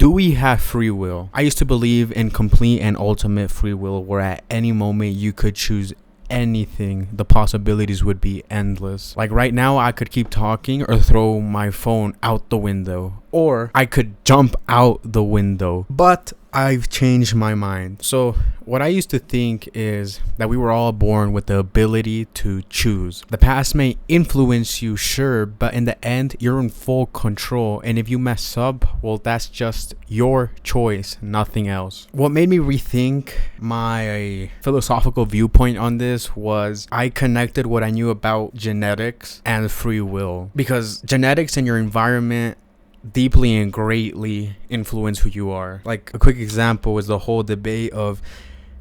do we have free will? I used to believe in complete and ultimate free will, where at any moment you could choose anything. The possibilities would be endless. Like right now, I could keep talking or throw my phone out the window, or I could jump out the window. But I've changed my mind. So what I used to think is that we were all born with the ability to choose. The past may influence you, sure, but in the end, you're in full control. And if you mess up, well, that's just your choice, nothing else. What made me rethink my philosophical viewpoint on this was I connected what I knew about genetics and free will, because genetics and your environment deeply and greatly influence who you are. Like a quick example is the whole debate of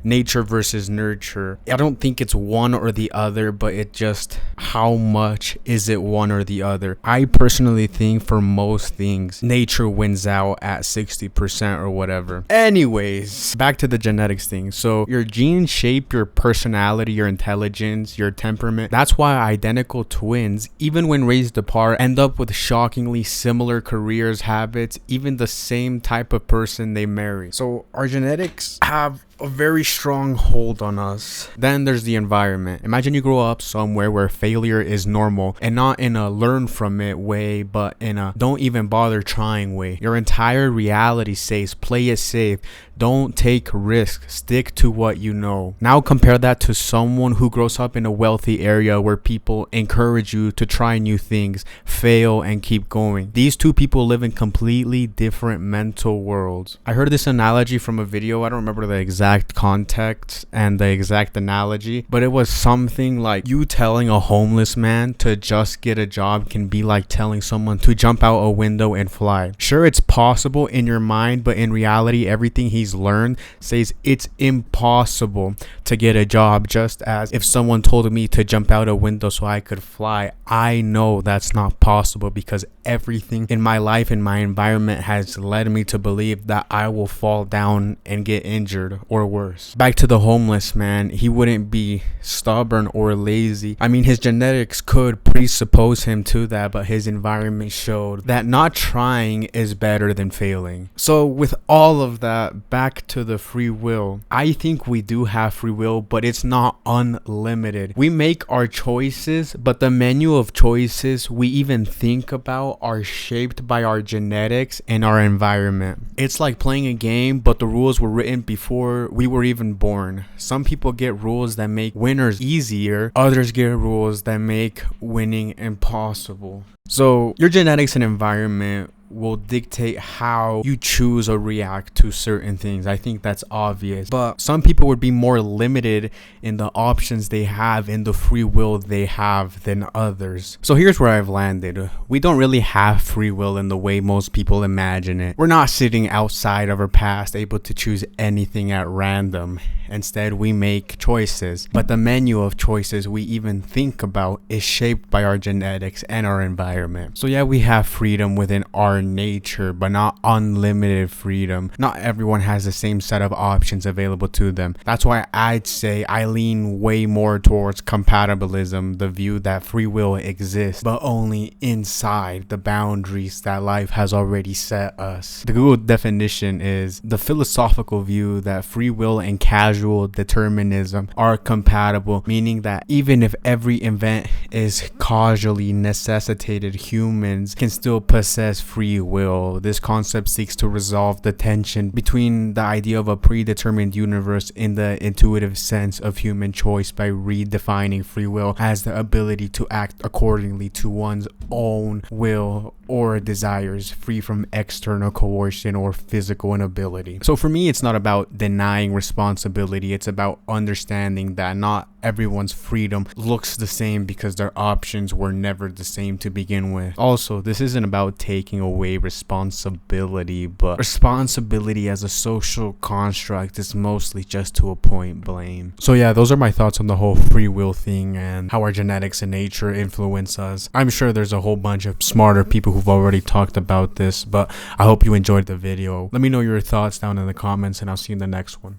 nature versus nurture. I don't think it's one or the other, but it just, how much is it one or the other? I personally think for most things, nature wins out at 60% or whatever. Anyways, back to the genetics thing. So your genes shape your personality, your intelligence, your temperament. That's why identical twins, even when raised apart, end up with shockingly similar careers, habits, even the same type of person they marry. So our genetics have a very strong hold on us. Then there's the environment. Imagine you grow up somewhere where failure is normal, and not in a learn from it way, but in a don't even bother trying way. Your entire reality says play it safe, don't take risks, stick to what you know. Now compare that to someone who grows up in a wealthy area where people encourage you to try new things, fail, and keep going. These two people live in completely different mental worlds. I heard this analogy from a video. I don't remember the exact context and the exact analogy, but it was something like you telling a homeless man to just get a job can be like telling someone to jump out a window and fly. Sure, it's possible in your mind, but in reality, everything he's learned says it's impossible to get a job. Just as if someone told me to jump out a window so I could fly, I know that's not possible, because everything in my life and my environment has led me to believe that I will fall down and get injured or worse. Back to the homeless man, he wouldn't be stubborn or lazy. I mean, his genetics could presuppose him to that, but his environment showed that not trying is better than failing. So with all of that, back to the free will. I think we do have free will, but it's not unlimited. We make our choices, but the menu of choices we even think about are shaped by our genetics and our environment. It's like playing a game, but the rules were written before we were even born. Some people get rules that make winners easier, others get rules that make winning impossible. So your genetics and environment will dictate how you choose or react to certain things. I think that's obvious, but some people would be more limited in the options they have, in the free will they have, than others. So here's where I've landed. We don't really have free will in the way most people imagine it. We're not sitting outside of our past able to choose anything at random. Instead, we make choices, but the menu of choices we even think about is shaped by our genetics and our environment. So yeah, we have freedom within our nature, but not unlimited freedom. Not everyone has the same set of options available to them. That's why I'd say I lean way more towards compatibilism, the view that free will exists, but only inside the boundaries that life has already set us. The Google definition is the philosophical view that free will and casual determinism are compatible, meaning that even if every event is causally necessitated, humans can still possess free will. This concept seeks to resolve the tension between the idea of a predetermined universe in the intuitive sense of human choice by redefining free will as the ability to act accordingly to one's own will or desires, free from external coercion or physical inability. So for me, it's not about denying responsibility. It's about understanding that not everyone's freedom looks the same because their options were never the same to begin with. Also, this isn't about taking away responsibility, but responsibility as a social construct is mostly just to a point blame. So yeah, those are my thoughts on the whole free will thing and how our genetics and nature influence us. I'm sure there's a whole bunch of smarter people who've already talked about this, but I hope you enjoyed the video. Let me know your thoughts down in the comments, and I'll see you in the next one.